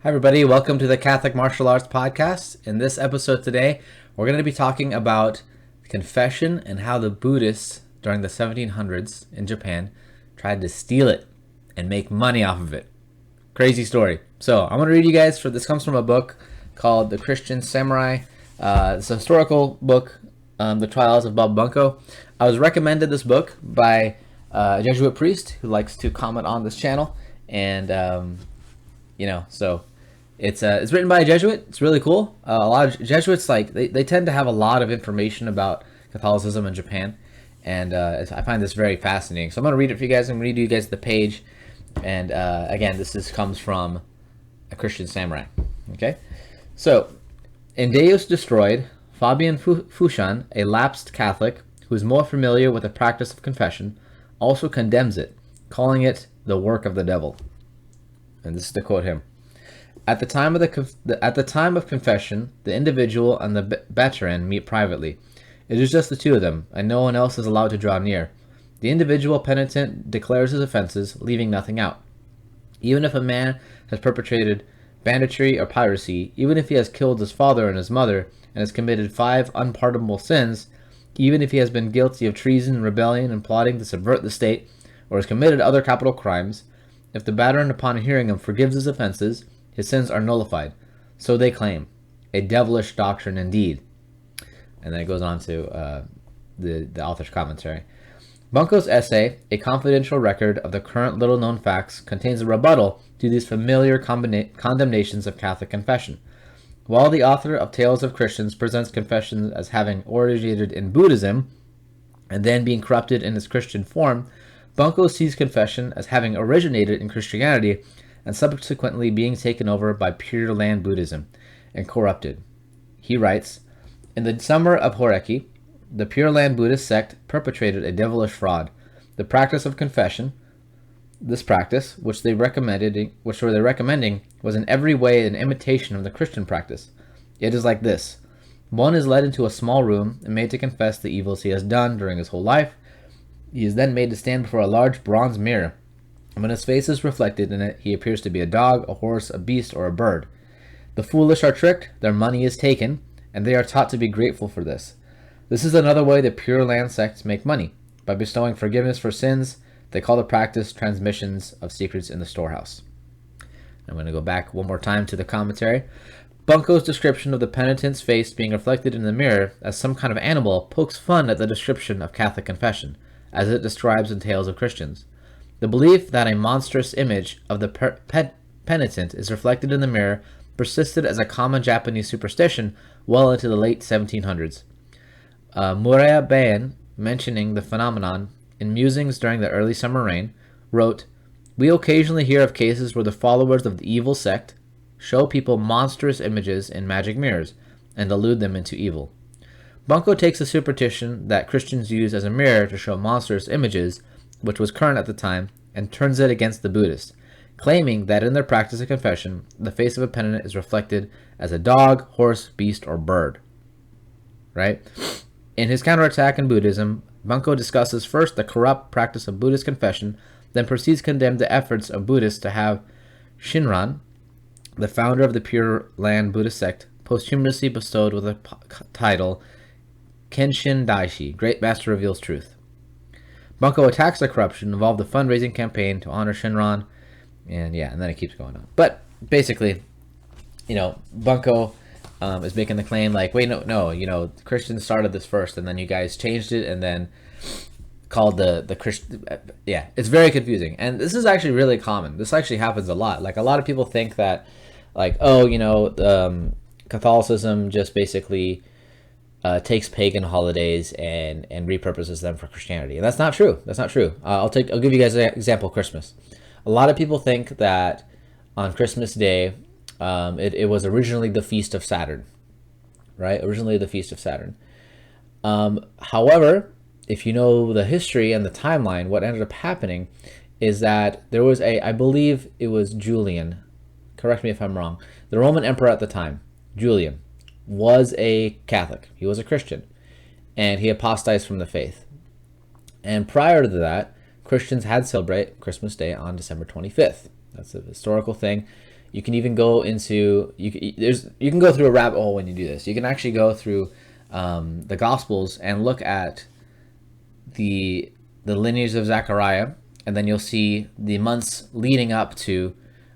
Hi, everybody. Welcome to the Catholic Martial Arts Podcast. In this episode today, we're going to be talking about confession and how the Buddhists during the 1700s in Japan tried to steal it and make money off of it. Crazy story. So I'm going to read you guys. This comes from a book called The Christian Samurai. It's a historical book, The Trials of Bob Bunko. I was recommended this book by a Jesuit priest who likes to comment on this channel. And, so it's written by a Jesuit. It's really cool. A lot of Jesuits, they tend to have a lot of information about Catholicism in Japan. And I find this very fascinating. So I'm going to read it for you guys. I'm going to read you guys the page. And again, comes from a Christian Samurai. Okay? So, in Deus Destroyed, Fabian Fouchon, a lapsed Catholic who is more familiar with the practice of confession, also condemns it, calling it the work of the devil. And this is to quote him. At the time of confession, the individual and the veteran meet privately. It is just the two of them, and no one else is allowed to draw near. The individual penitent declares his offenses, leaving nothing out. Even if a man has perpetrated banditry or piracy, even if he has killed his father and his mother, and has committed 5 unpardonable sins, even if he has been guilty of treason, rebellion, and plotting to subvert the state, or has committed other capital crimes, if the veteran, upon hearing him, forgives his offenses, his sins are nullified. So they claim. A devilish doctrine indeed. And then it goes on to the author's commentary. Bunko's essay, A Confidential Record of the Current Little-Known Facts, contains a rebuttal to these familiar condemnations of Catholic confession. While the author of Tales of Christians presents confession as having originated in Buddhism, and then being corrupted in its Christian form, Bunko sees confession as having originated in Christianity and subsequently being taken over by Pure Land Buddhism and corrupted. He writes, in the summer of Horeki, the Pure Land Buddhist sect perpetrated a devilish fraud. The practice of confession, this practice, which they were recommending, was in every way an imitation of the Christian practice. It is like this. One is led into a small room and made to confess the evils he has done during his whole life. He is then made to stand before a large bronze mirror. When his face is reflected in it, he appears to be a dog, a horse, a beast, or a bird. The foolish are tricked, their money is taken, and they are taught to be grateful for this. This is another way the Pure Land sects make money. By bestowing forgiveness for sins, they call the practice transmissions of secrets in the storehouse. I'm going to go back one more time to the commentary. Bunko's description of the penitent's face being reflected in the mirror as some kind of animal pokes fun at the description of Catholic confession, as it describes in Tales of Christians. The belief that a monstrous image of the penitent is reflected in the mirror persisted as a common Japanese superstition well into the late 1700s. Muraya Baen, mentioning the phenomenon in Musings during the early summer rain, wrote, we occasionally hear of cases where the followers of the evil sect show people monstrous images in magic mirrors and delude them into evil. Bunko takes the superstition that Christians use as a mirror to show monstrous images, which was current at the time, and turns it against the Buddhists, claiming that in their practice of confession, the face of a penitent is reflected as a dog, horse, beast, or bird. Right? In his counterattack in Buddhism, Bunko discusses first the corrupt practice of Buddhist confession, then proceeds to condemn the efforts of Buddhists to have Shinran, the founder of the Pure Land Buddhist sect, posthumously bestowed with a title Kenshin Daishi, Great Master Reveals Truth. Bunko attacks the corruption involved a fundraising campaign to honor Shinran, and then it keeps going on. But basically, Bunko is making the claim no, Christians started this first, and then you guys changed it, and then called the Christian. Yeah, it's very confusing, and this is actually really common. This actually happens a lot. Like a lot of people think that, Catholicism just basically takes pagan holidays and repurposes them for Christianity, and that's not true. I'll give you guys an example. Christmas. A lot of people think that on Christmas Day, it was originally the feast of Saturn, right? However, if you know the history and the timeline, what ended up happening is that there was I believe it was Julian. Correct me if I'm wrong. The Roman emperor at the time, Julian, was a Catholic. He was a Christian, and he apostatized from the faith. And prior to that, Christians had celebrate Christmas Day on December 25th. That's a historical thing. You can even go into you can go through a rabbit hole when you do this. You can actually go through the Gospels and look at the lineage of Zechariah, and then you'll see the months leading up to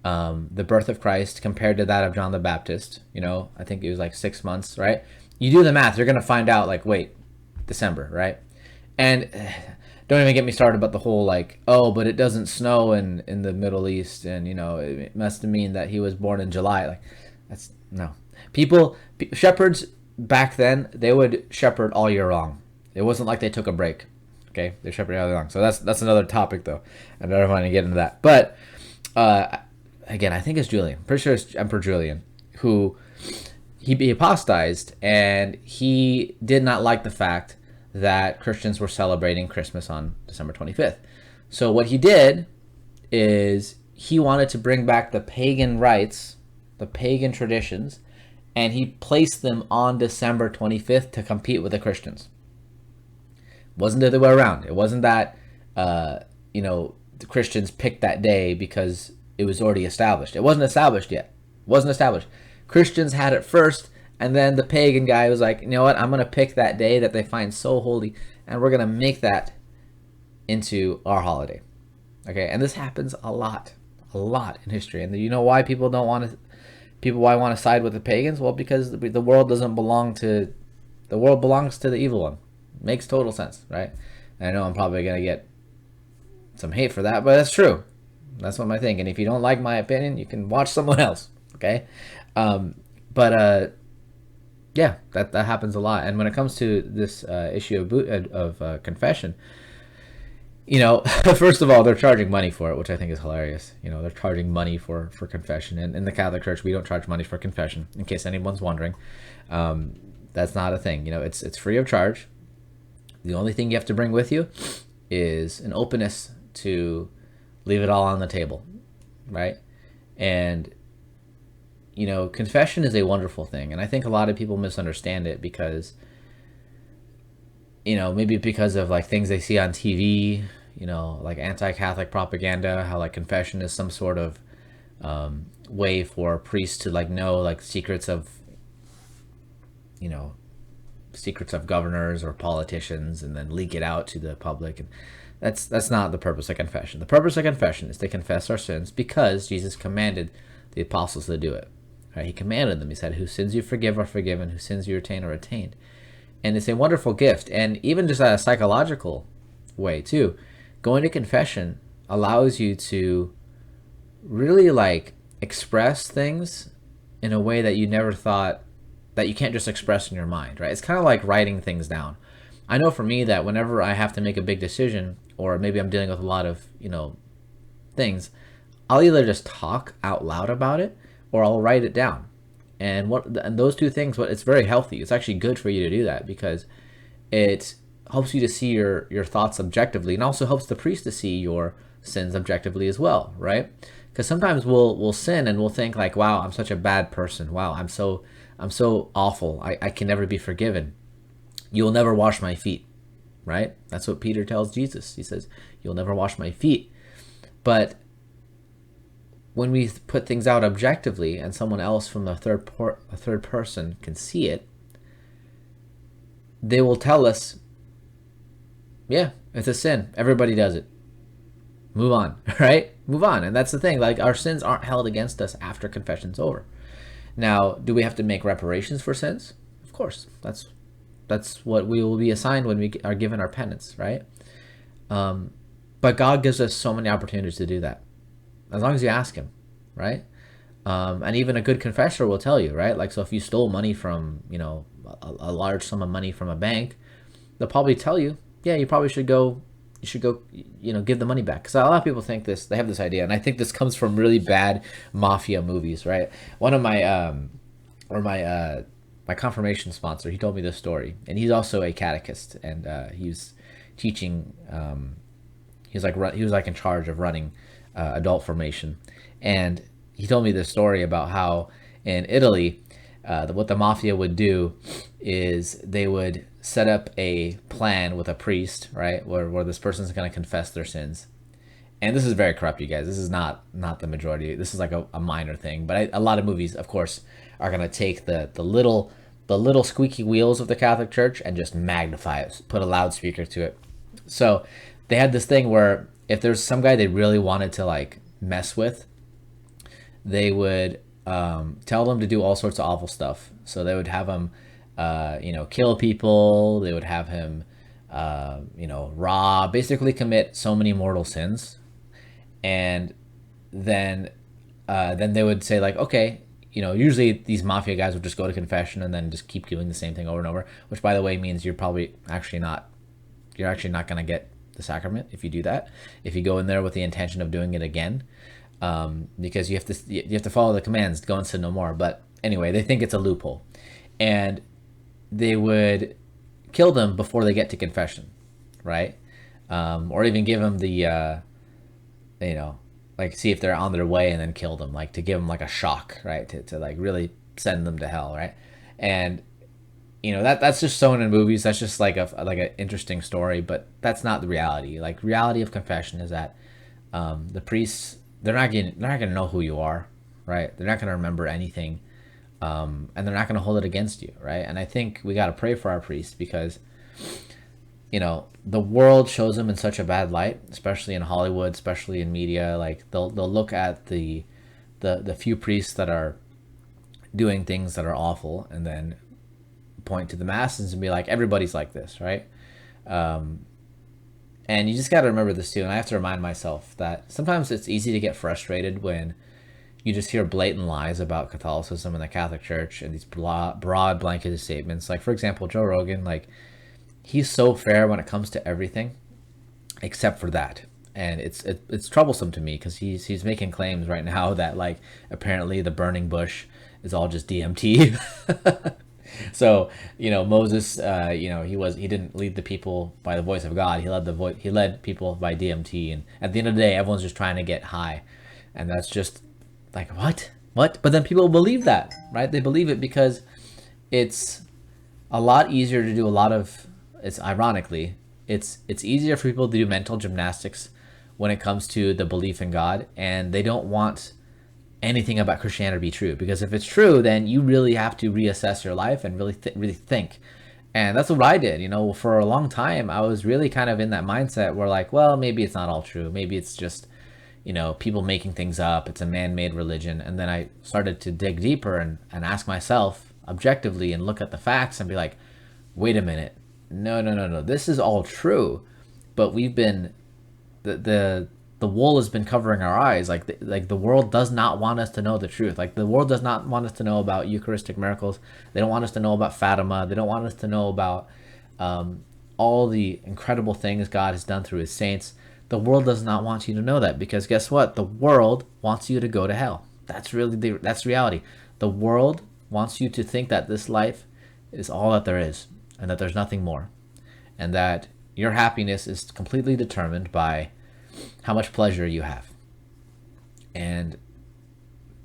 the birth of Christ compared to that of John the Baptist. I think it was like 6 months, right? You do the math, you're going to find out, like, wait, December, right? And don't even get me started about the whole, like, oh, but it doesn't snow in the Middle East, and, it must mean that he was born in July. Like, that's, no. Shepherds back then, they would shepherd all year long. It wasn't like they took a break. Okay, they shepherded all year long. So that's another topic, though. I don't want to get into that. But, again, I think it's Julian. I'm pretty sure it's Emperor Julian, who he apostatized, and he did not like the fact that Christians were celebrating Christmas on December 25th. So what he did is he wanted to bring back the pagan rites, the pagan traditions, and he placed them on December 25th to compete with the Christians. It wasn't the other way around. It wasn't that, the Christians picked that day because it was already established. It wasn't established yet. It wasn't established. Christians had it first, and then the pagan guy was like, you know what, I'm going to pick that day that they find so holy, and we're going to make that into our holiday. Okay, and this happens a lot in history. And you know why people want to side with the pagans? Well, because the world doesn't belong to, the world belongs to the evil one. Makes total sense, right? And I know I'm probably going to get some hate for that, but that's true. That's what I think. And if you don't like my opinion, you can watch someone else. Okay. Yeah, that happens a lot. And when it comes to this issue of confession, first of all, they're charging money for it, which I think is hilarious. They're charging money for confession. And in the Catholic Church, we don't charge money for confession, in case anyone's wondering. That's not a thing. It's free of charge. The only thing you have to bring with you is an openness to leave it all on the table, right? And confession is a wonderful thing, and I think a lot of people misunderstand it because, maybe because of like things they see on TV, like anti-Catholic propaganda, how like confession is some sort of way for priests to like know like secrets of governors or politicians and then leak it out to the public. And that's not the purpose of confession. The purpose of confession is to confess our sins because Jesus commanded the apostles to do it. Right? He commanded them. He said, whose sins you forgive are forgiven, whose sins you retain are retained. And it's a wonderful gift. And even just at a psychological way too, going to confession allows you to really like express things in a way that you never thought, that you can't just express in your mind, right? It's kind of like writing things down. I know for me that whenever I have to make a big decision, or maybe I'm dealing with a lot of, things, I'll either just talk out loud about it or I'll write it down. And those two things, it's very healthy. It's actually good for you to do that because it helps you to see your thoughts objectively, and also helps the priest to see your sins objectively as well, right? Because sometimes we'll sin and we'll think like, wow, I'm such a bad person. Wow, I'm so awful. I can never be forgiven. You'll never wash my feet, right? That's what Peter tells Jesus. He says, you'll never wash my feet. But when we put things out objectively and someone else from a third person can see it, they will tell us, yeah, it's a sin. Everybody does it. Move on, right? Move on. And that's the thing. Like, our sins aren't held against us after confession's over. Now, do we have to make reparations for sins? Of course. That's what we will be assigned when we are given our penance, right? But God gives us so many opportunities to do that, as long as you ask him, right? And even a good confessor will tell you, right? Like, so if you stole money from, a large sum of money from a bank, they'll probably tell you, yeah, you probably should go, give the money back. Because a lot of people think this, they have this idea, and I think this comes from really bad mafia movies, right? One of my, my confirmation sponsor, he told me this story, and he's also a catechist, and he was teaching, he was like in charge of running adult formation, and he told me this story about how in Italy, what the mafia would do is they would set up a plan with a priest, right, where this person's going to confess their sins, And this is very corrupt, you guys. This is not the majority. This is like a minor thing. But a lot of movies, of course, are gonna take the little squeaky wheels of the Catholic Church and just magnify it, put a loudspeaker to it. So they had this thing where if there's some guy they really wanted to like mess with, they would tell them to do all sorts of awful stuff. So they would have him, kill people. They would have him, rob, basically commit so many mortal sins, and then then they would say like, okay, usually these mafia guys would just go to confession and then just keep doing the same thing over and over. Which, by the way, means you're actually not going to get the sacrament if you do that. If you go in there with the intention of doing it again, because you have to follow the commands, go and sin no more. But anyway, they think it's a loophole, and they would kill them before they get to confession, right? Or even give them the like see if they're on their way and then kill them, like to give them like a shock, right? To like really send them to hell, right? And that's just shown in movies. That's just like an interesting story, but that's not the reality. Like, reality of confession is that the priests, they're not gonna know who you are, right? They're not gonna remember anything, and they're not gonna hold it against you, right? And I think we gotta pray for our priests because the world shows them in such a bad light, especially in Hollywood, especially in media. Like, they'll look at the few priests that are doing things that are awful, and then point to the masses and be like, everybody's like this, right? And you just got to remember this too. And I have to remind myself that sometimes it's easy to get frustrated when you just hear blatant lies about Catholicism and the Catholic Church and these broad blanketed statements. Like, for example, Joe Rogan, like, he's so fair when it comes to everything except for that. And it's troublesome to me because he's making claims right now that, like, apparently the burning bush is all just DMT. So, Moses, he didn't lead the people by the voice of God. He led people by DMT. And at the end of the day, everyone's just trying to get high. And that's just like, what? But then people believe that, right? They believe it because it's a lot easier to do it's easier for people to do mental gymnastics when it comes to the belief in God. And they don't want anything about Christianity to be true, because if it's true, then you really have to reassess your life and really think. And that's what I did. For a long time I was really kind of in that mindset where, like, well, maybe it's not all true, maybe it's just people making things up, it's a man-made religion. And then I started to dig deeper and ask myself objectively and look at the facts and be like, wait a minute, no, this is all true, but we've been the wool has been covering our eyes. Like the world does not want us to know the truth. Like, the world does not want us to know about Eucharistic miracles. They don't want us to know about Fatima. They don't want us to know about all the incredible things God has done through his saints. The world does not want you to know that, because guess what? The world wants you to go to hell. That's reality. The world wants you to think that this life is all that there is and that there's nothing more, and that your happiness is completely determined by how much pleasure you have. And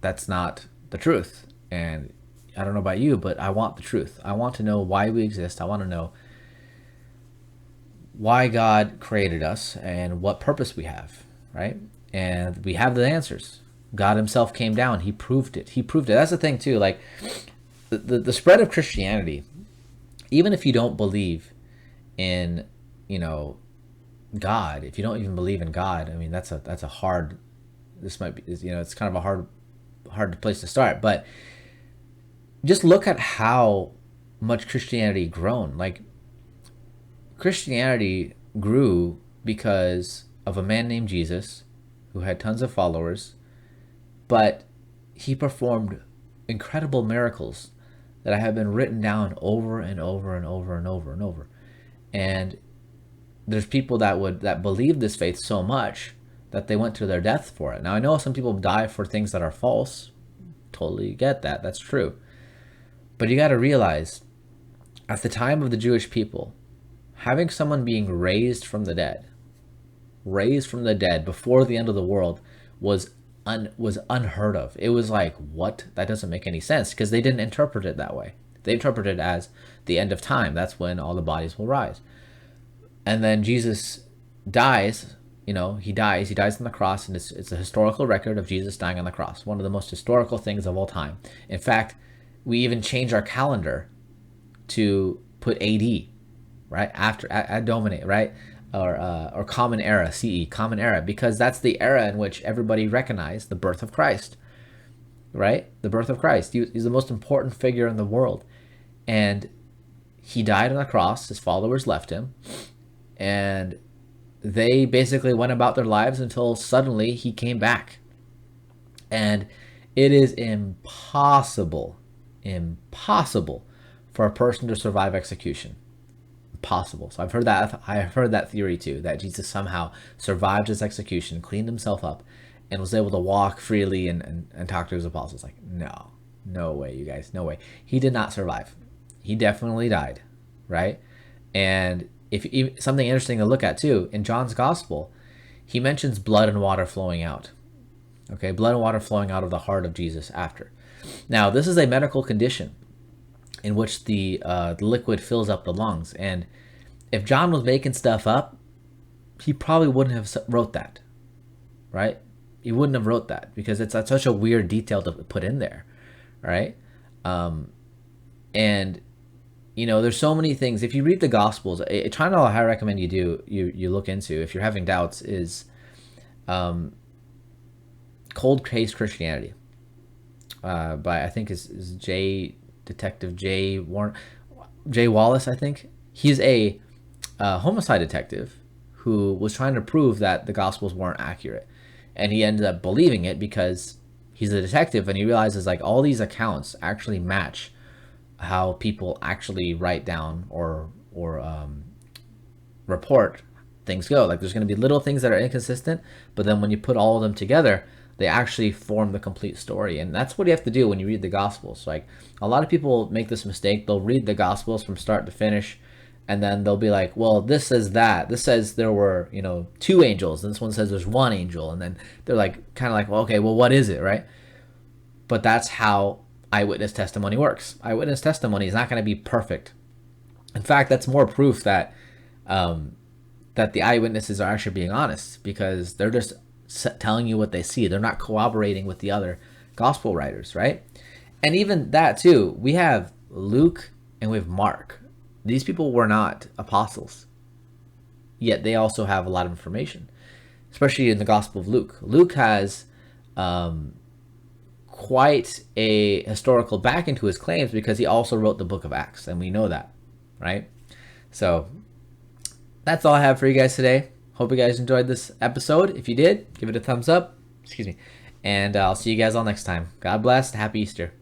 that's not the truth. And I don't know about you, but I want the truth. I want to know why we exist. I want to know why God created us and what purpose we have, right? And we have the answers. God himself came down. He proved it. That's the thing too. Like, the spread of Christianity, even if you don't believe in, God, if you don't even believe in God, I mean, that's a hard, this might be, it's kind of a hard place to start. But just look at how much Christianity grown. Like, Christianity grew because of a man named Jesus who had tons of followers, but he performed incredible miracles that have been written down over and over and over and over and over. And there's people that believe this faith so much that they went to their death for it. Now, I know some people die for things that are false. Totally get that. That's true. But you got to realize, at the time of the Jewish people, having someone being raised from the dead before the end of the world was unheard of. It was like, what? That doesn't make any sense, because they didn't interpret it that way. They interpreted it as the end of time. That's when all the bodies will rise. And then Jesus dies, he dies on the cross, and it's a historical record of Jesus dying on the cross, one of the most historical things of all time. In fact, we even change our calendar to put AD, right, after ad Domine, right, or Common Era, CE, Common Era, because that's the era in which everybody recognized the birth of Christ, right? The birth of Christ. He's the most important figure in the world, and he died on the cross. His followers left him, and they basically went about their lives until suddenly he came back. And it is impossible for a person to survive execution. Impossible. So I've heard that theory too, that Jesus somehow survived his execution, cleaned himself up, and was able to walk freely and talk to his apostles. Like, no way, you guys, no way. He did not survive. He definitely died, right? And if something interesting to look at too, in John's gospel, he mentions blood and water flowing out. Okay, blood and water flowing out of the heart of Jesus after. Now, this is a medical condition in which the liquid fills up the lungs. And if John was making stuff up, he probably wouldn't have wrote that, right? He wouldn't have wrote that because it's such a weird detail to put in there, right? And there's so many things. If you read the Gospels, a channel I recommend you look into if you're having doubts is Cold Case Christianity by, I think is Detective Jay Wallace, I think. He's a homicide detective who was trying to prove that the Gospels weren't accurate, and he ended up believing it because he's a detective and he realizes like all these accounts actually match how people actually write down or report things go. Like there's going to be little things that are inconsistent, but then when you put all of them together, they actually form the complete story. And that's what you have to do when you read the Gospels. Like a lot of people make this mistake. They'll read the Gospels from start to finish, and then they'll be like, well, this says that. This says there were, 2 angels, and this one says there's 1 angel. And then they're like, kind of like, well, okay, well, what is it, right? But that's how eyewitness testimony works. Eyewitness testimony is not going to be perfect. In fact, that's more proof that that the eyewitnesses are actually being honest, because they're just telling you what they see. They're not cooperating with the other gospel writers, right? And even that too, we have Luke and we have Mark. These people were not apostles, yet they also have a lot of information, especially in the Gospel of Luke. Luke has quite a historical back into his claims because he also wrote the book of Acts, and we know that, right? So that's all I have for you guys today. Hope you guys enjoyed this episode. If you did, give it a thumbs up. Excuse me. And I'll see you guys all next time. God bless. Happy Easter.